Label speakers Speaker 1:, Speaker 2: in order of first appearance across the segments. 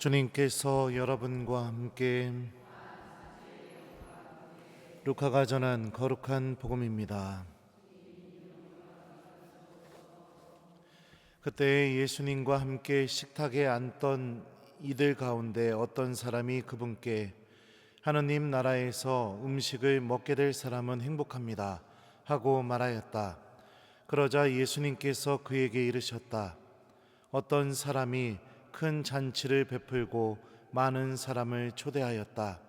Speaker 1: 주님께서 여러분과 함께 루카가 전한 거룩한 복음입니다. 그때 예수님과 함께 식탁에 앉던 이들 가운데 어떤 사람이 그분께 하느님 나라에서 음식을 먹게 될 사람은 행복합니다 하고 말하였다. 그러자 예수님께서 그에게 이르셨다. 어떤 사람이 큰 잔치를 베풀고 많은 사람을 초대하였다.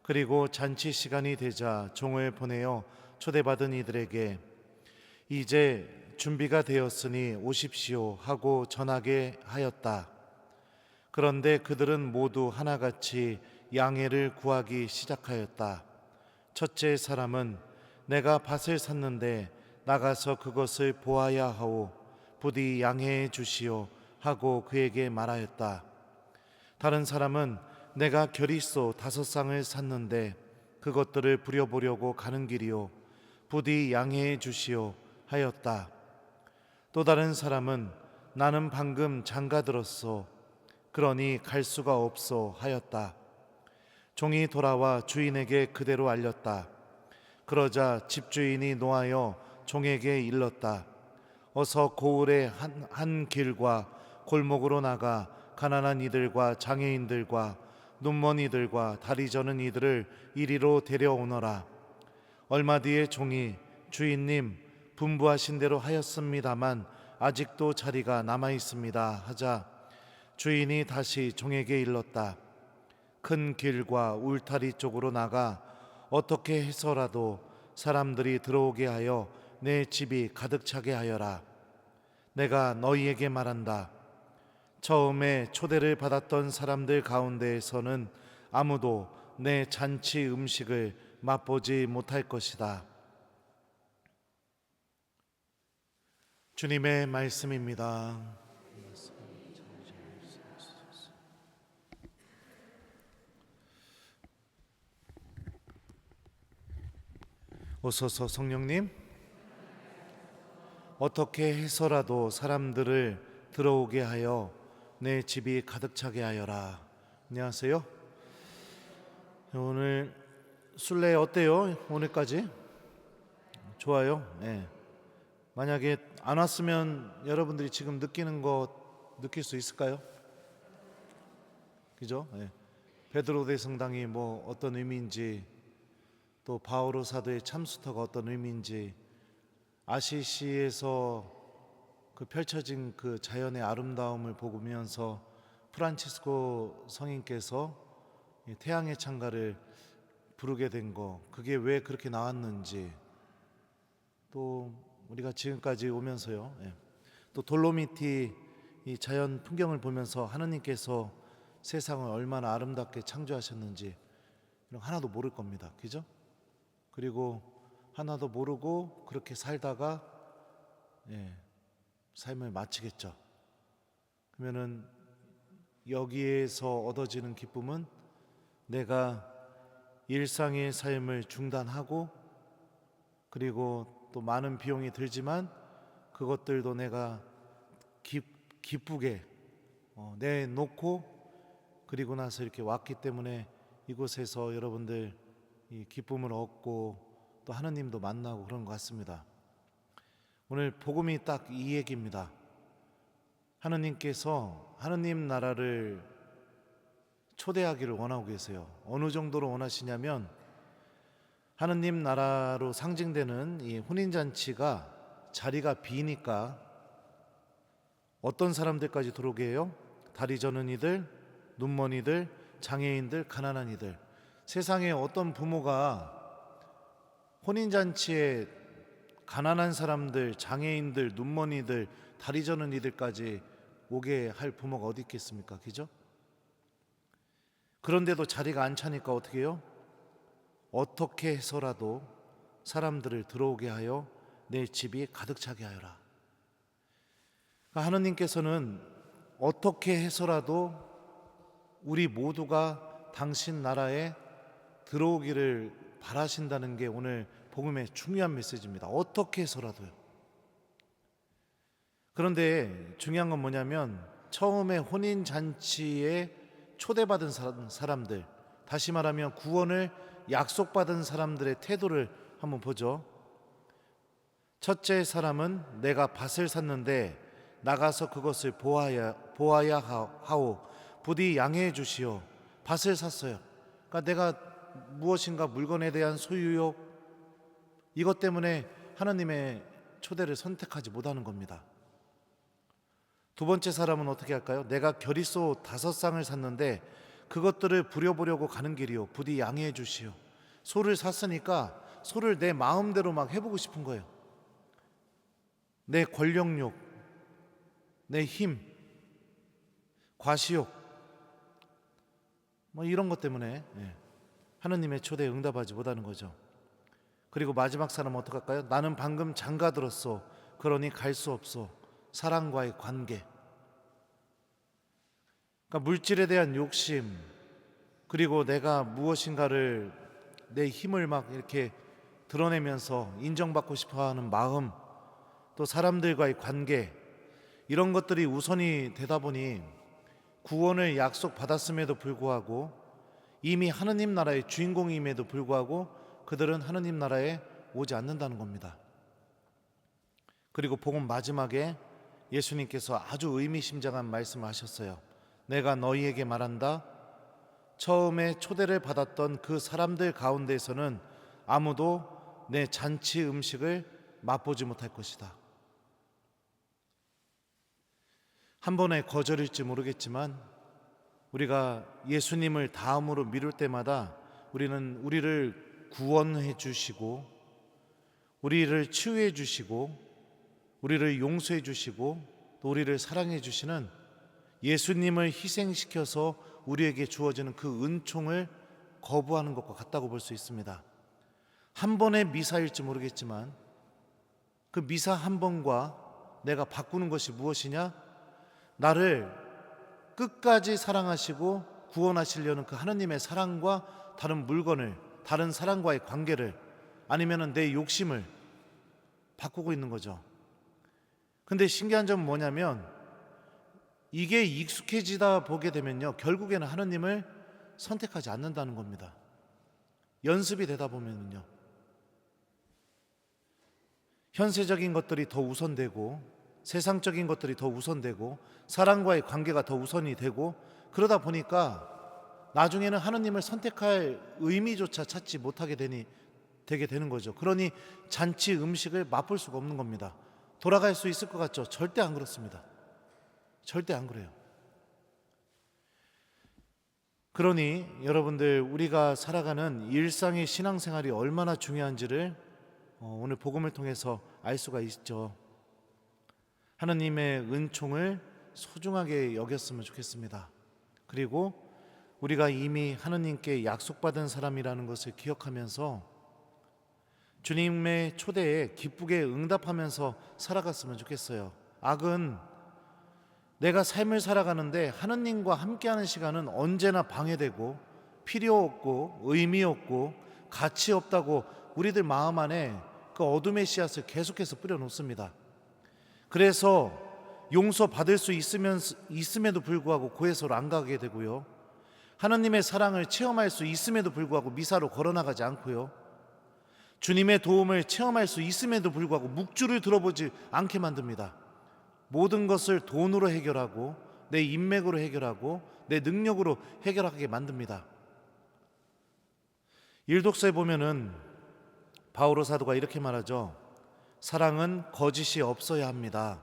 Speaker 1: 그리고 잔치 시간이 되자 종을 보내어 초대받은 이들에게 이제 준비가 되었으니 오십시오 하고 전하게 하였다. 그런데 그들은 모두 하나같이 양해를 구하기 시작하였다. 첫째 사람은 내가 밭을 샀는데 나가서 그것을 보아야 하오. 부디 양해해 주시오 하고 그에게 말하였다. 다른 사람은 내가 결의소 5쌍을 샀는데 그것들을 부려보려고 가는 길이요. 부디 양해해 주시오 하였다. 또 다른 사람은 나는 방금 장가들었소. 그러니 갈 수가 없소 하였다. 종이 돌아와 주인에게 그대로 알렸다. 그러자 집주인이 노하여 종에게 일렀다. 어서 고을의 한 길과 골목으로 나가 가난한 이들과 장애인들과 눈먼 이들과 다리 저는 이들을 이리로 데려오너라. 얼마 뒤에 종이 주인님 분부하신 대로 하였습니다만 아직도 자리가 남아 있습니다 하자 주인이 다시 종에게 일렀다. 큰 길과 울타리 쪽으로 나가 어떻게 해서라도 사람들이 들어오게 하여 내 집이 가득 차게 하여라. 내가 너희에게 말한다. 처음에 초대를 받았던 사람들 가운데에서는 아무도 내 잔치 음식을 맛보지 못할 것이다. 주님의 말씀입니다. 오소서 성령님, 어떻게 해서라도 사람들을 들어오게 하여 내 집이 가득 차게 하여라. 안녕하세요. 오늘 순례 어때요? 오늘까지? 좋아요. 네. 만약에 안 왔으면 여러분들이 지금 느끼는 거 느낄 수 있을까요? 그죠? 네. 베드로 대성당이 뭐 어떤 의미인지, 또 바오로 사도의 참수터가 어떤 의미인지, 아시시에서 그 펼쳐진 그 자연의 아름다움을 보면서 프란치스코 성인께서 태양의 창가를 부르게 된 거, 그게 왜 그렇게 나왔는지, 또 우리가 지금까지 오면서요, 또 돌로미티 이 자연 풍경을 보면서 하느님께서 세상을 얼마나 아름답게 창조하셨는지 이런 거 하나도 모를 겁니다. 그죠? 그리고 하나도 모르고 그렇게 살다가 삶을 마치겠죠. 그러면은 여기에서 얻어지는 기쁨은 내가 일상의 삶을 중단하고, 그리고 또 많은 비용이 들지만 그것들도 내가 기쁘게 내놓고 그리고 나서 이렇게 왔기 때문에 이곳에서 여러분들 이 기쁨을 얻고 또 하느님도 만나고 그런 것 같습니다. 오늘 복음이 딱 이 얘기입니다. 하느님께서 하느님 나라를 초대하기를 원하고 계세요. 어느 정도로 원하시냐면 하느님 나라로 상징되는 이 혼인잔치가 자리가 비니까 어떤 사람들까지 들어오게 해요? 다리 저는 이들, 눈먼 이들, 장애인들, 가난한 이들. 세상에 어떤 부모가 혼인잔치에 가난한 사람들, 장애인들, 눈먼 이들, 다리 저는 이들까지 오게 할 부모가 어디 있겠습니까? 그죠? 그런데도 자리가 안 차니까 어떻게 해요? 어떻게 해서라도 사람들을 들어오게 하여 내 집이 가득 차게 하여라. 그러니까 하느님께서는 어떻게 해서라도 우리 모두가 당신 나라에 들어오기를 바라신다는 게 오늘 복음의 중요한 메시지입니다. 어떻게 해서라도요. 그런데 중요한 건 뭐냐면 처음에 혼인잔치에 초대받은 사람들, 다시 말하면 구원을 약속받은 사람들의 태도를 한번 보죠. 첫째 사람은 내가 밭을 샀는데 나가서 그것을 보아야 하오. 부디 양해해 주시오. 밭을 샀어요. 그러니까 내가 무엇인가 물건에 대한 소유욕, 이것 때문에 하나님의 초대를 선택하지 못하는 겁니다. 두 번째 사람은 어떻게 할까요? 내가 겨리소 5쌍을 샀는데 그것들을 부려보려고 가는 길이요. 부디 양해해 주시오. 소를 샀으니까 소를 내 마음대로 막 해보고 싶은 거예요. 내 권력욕, 내 힘, 과시욕, 뭐 이런 것 때문에 하느님의 초대에 응답하지 못하는 거죠. 그리고 마지막 사람은 어떡할까요? 나는 방금 장가 들었소. 그러니 갈 수 없소. 사랑과의 관계. 그러니까 물질에 대한 욕심, 그리고 내가 무엇인가를 내 힘을 막 이렇게 드러내면서 인정받고 싶어하는 마음, 또 사람들과의 관계, 이런 것들이 우선이 되다 보니 구원을 약속받았음에도 불구하고 이미 하느님 나라의 주인공임에도 불구하고 그들은 하느님 나라에 오지 않는다는 겁니다. 그리고 복음 마지막에 예수님께서 아주 의미심장한 말씀을 하셨어요. 내가 너희에게 말한다. 처음에 초대를 받았던 그 사람들 가운데에서는 아무도 내 잔치 음식을 맛보지 못할 것이다. 한 번의 거절일지 모르겠지만 우리가 예수님을 다음으로 미룰 때마다 우리는 우리를 구원해 주시고, 우리를 치유해 주시고, 우리를 용서해 주시고, 또 우리를 사랑해 주시는 예수님을 희생시켜서 우리에게 주어지는 그 은총을 거부하는 것과 같다고 볼 수 있습니다. 한 번의 미사일지 모르겠지만 그 미사 한 번과 내가 바꾸는 것이 무엇이냐? 나를 끝까지 사랑하시고 구원하시려는 그 하느님의 사랑과 다른 물건을, 다른 사람과의 관계를, 아니면 내 욕심을 바꾸고 있는 거죠. 근데 신기한 점은 뭐냐면 이게 익숙해지다 보게 되면요, 결국에는 하느님을 선택하지 않는다는 겁니다. 연습이 되다 보면요, 현세적인 것들이 더 우선되고, 세상적인 것들이 더 우선되고, 사람과의 관계가 더 우선이 되고, 그러다 보니까 나중에는 하느님을 선택할 의미조차 찾지 못하게 되게 되는 거죠. 그러니 잔치 음식을 맛볼 수가 없는 겁니다. 돌아갈 수 있을 것 같죠? 절대 안 그렇습니다. 절대 안 그래요. 그러니 여러분들, 우리가 살아가는 일상의 신앙생활이 얼마나 중요한지를 오늘 복음을 통해서 알 수가 있죠. 하나님의 은총을 소중하게 여겼으면 좋겠습니다. 그리고 우리가 이미 하느님께 약속받은 사람이라는 것을 기억하면서 주님의 초대에 기쁘게 응답하면서 살아갔으면 좋겠어요. 악은 내가 삶을 살아가는데 하느님과 함께하는 시간은 언제나 방해되고 필요 없고 의미 없고 가치 없다고 우리들 마음 안에 그 어둠의 씨앗을 계속해서 뿌려놓습니다. 그래서 용서받을 수 있음에도 불구하고 고해소로 안 가게 되고요, 하느님의 사랑을 체험할 수 있음에도 불구하고 미사로 걸어나가지 않고요, 주님의 도움을 체험할 수 있음에도 불구하고 묵주를 들어보지 않게 만듭니다. 모든 것을 돈으로 해결하고 내 인맥으로 해결하고 내 능력으로 해결하게 만듭니다. 일독서에 보면은 바오로 사도가 이렇게 말하죠. 사랑은 거짓이 없어야 합니다.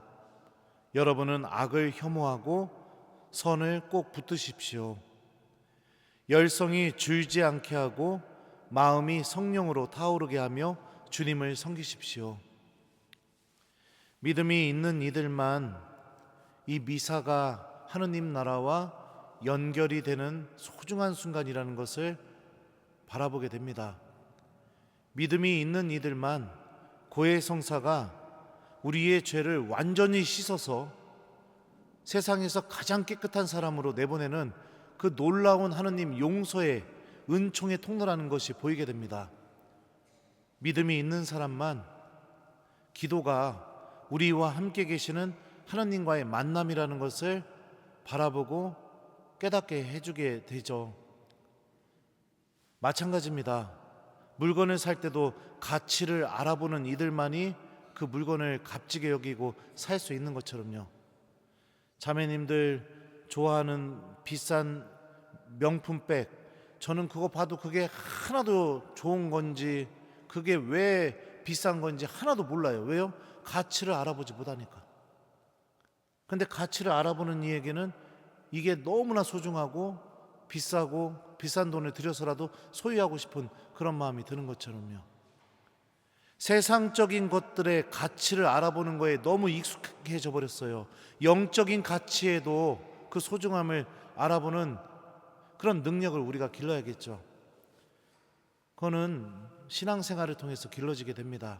Speaker 1: 여러분은 악을 혐오하고 선을 꼭 붙드십시오. 열성이 줄지 않게 하고 마음이 성령으로 타오르게 하며 주님을 섬기십시오. 믿음이 있는 이들만 이 미사가 하느님 나라와 연결이 되는 소중한 순간이라는 것을 바라보게 됩니다. 믿음이 있는 이들만 고해성사가 우리의 죄를 완전히 씻어서 세상에서 가장 깨끗한 사람으로 내보내는 그 놀라운 하느님 용서의 은총의 통로라는 것이 보이게 됩니다. 믿음이 있는 사람만 기도가 우리와 함께 계시는 하느님과의 만남이라는 것을 바라보고 깨닫게 해주게 되죠. 마찬가지입니다. 물건을 살 때도 가치를 알아보는 이들만이 그 물건을 값지게 여기고 살 수 있는 것처럼요. 자매님들 좋아하는 비싼 명품백, 저는 그거 봐도 그게 하나도 좋은 건지 그게 왜 비싼 건지 하나도 몰라요. 왜요? 가치를 알아보지 못하니까. 근데 가치를 알아보는 이에게는 이게 너무나 소중하고 비싸고 비싼 돈을 들여서라도 소유하고 싶은 그런 마음이 드는 것처럼요. 세상적인 것들의 가치를 알아보는 거에 너무 익숙해져 버렸어요. 영적인 가치에도 그 소중함을 알아보는 그런 능력을 우리가 길러야겠죠. 그거는 신앙생활을 통해서 길러지게 됩니다.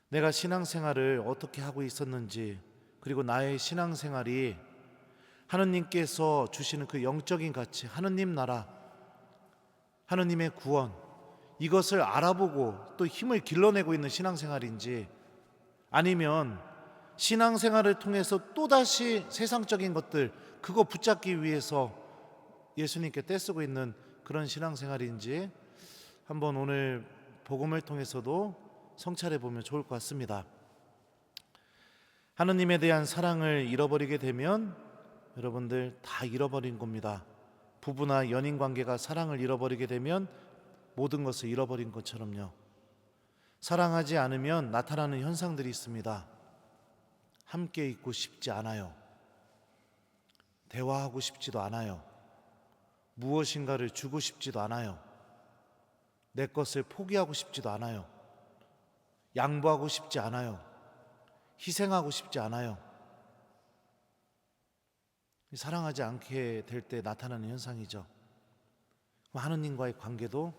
Speaker 1: 내가 신앙생활을 어떻게 하고 있었는지, 그리고 나의 신앙생활이 하느님께서 주시는 그 영적인 가치, 하느님 나라, 하느님의 구원, 이것을 알아보고 또 힘을 길러내고 있는 신앙생활인지, 아니면 신앙생활을 통해서 또다시 세상적인 것들 그거 붙잡기 위해서 예수님께 떼쓰고 있는 그런 신앙생활인지 한번 오늘 복음을 통해서도 성찰해 보면 좋을 것 같습니다. 하느님에 대한 사랑을 잃어버리게 되면 여러분들 다 잃어버린 겁니다. 부부나 연인 관계가 사랑을 잃어버리게 되면 모든 것을 잃어버린 것처럼요. 사랑하지 않으면 나타나는 현상들이 있습니다. 함께 있고 싶지 않아요. 대화하고 싶지도 않아요. 무엇인가를 주고 싶지도 않아요. 내 것을 포기하고 싶지도 않아요. 양보하고 싶지 않아요. 희생하고 싶지 않아요. 사랑하지 않게 될 때 나타나는 현상이죠. 하느님과의 관계도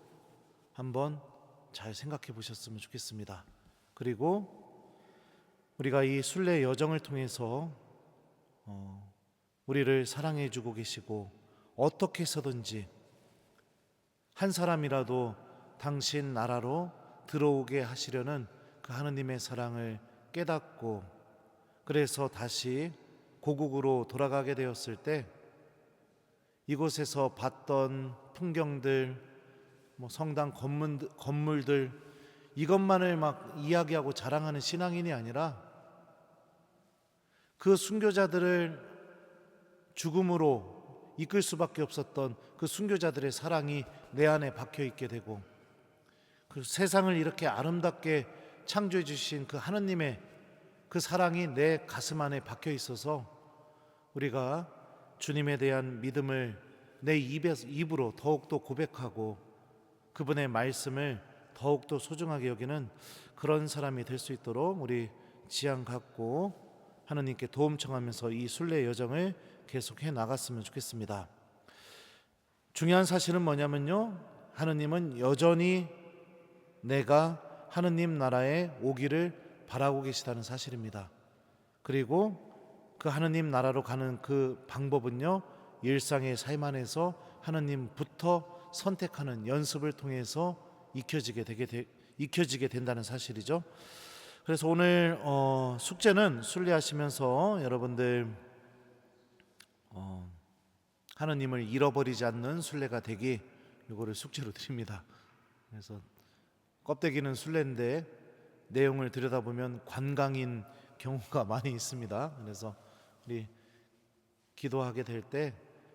Speaker 1: 한번 잘 생각해 보셨으면 좋겠습니다. 그리고 우리가 이 순례 여정을 통해서 우리를 사랑해 주고 계시고 어떻게 해서든지 한 사람이라도 당신 나라로 들어오게 하시려는 그 하느님의 사랑을 깨닫고, 그래서 다시 고국으로 돌아가게 되었을 때 이곳에서 봤던 풍경들, 성당 건물들 이것만을 막 이야기하고 자랑하는 신앙인이 아니라 그 순교자들을 죽음으로 이끌 수밖에 없었던 그 순교자들의 사랑이 내 안에 박혀 있게 되고, 그 세상을 이렇게 아름답게 창조해 주신 그 하느님의 그 사랑이 내 가슴 안에 박혀 있어서 우리가 주님에 대한 믿음을 내 입으로 더욱더 고백하고 그분의 말씀을 더욱더 소중하게 여기는 그런 사람이 될 수 있도록 우리 지향 갖고 하느님께 도움 청하면서 이 순례 여정을 계속해 나갔으면 좋겠습니다. 중요한 사실은 뭐냐면요, 하느님은 여전히 내가 하느님 나라에 오기를 바라고 계시다는 사실입니다. 그리고 그 하느님 나라로 가는 그 방법은요, 일상의 삶 안에서 하느님부터 선택하는 연습을 통해서 익혀지게 된다는 사실이죠. 그래서 오늘 숙제는 순례하시면서 여러분들 하느님을 잃어버리지 않는 순례가 되기, 이거를 숙제로 드립니다. 그래서 껍데기는 순례인데 내용을 들여다보면 관광인 경우가 많이 있습니다. 그래서 우리 기도하게 될 때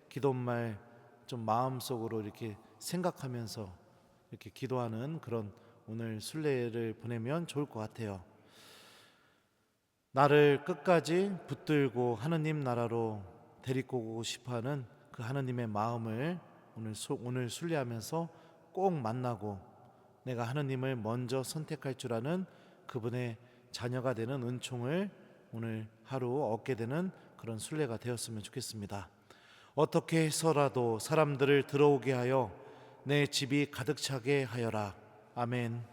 Speaker 1: 기도말 좀 마음속으로 이렇게 생각하면서 이렇게 기도하는 그런 오늘 순례를 보내면 좋을 것 같아요. 나를 끝까지 붙들고 하느님 나라로 데리고 오고 싶어하는 그 하느님의 마음을 오늘 순례하면서 꼭 만나고 내가 하느님을 먼저 선택할 줄 아는 그분의 자녀가 되는 은총을 오늘 하루 얻게 되는 그런 순례가 되었으면 좋겠습니다. 어떻게 해서라도 사람들을 들어오게 하여 내 집이 가득 차게 하여라. 아멘.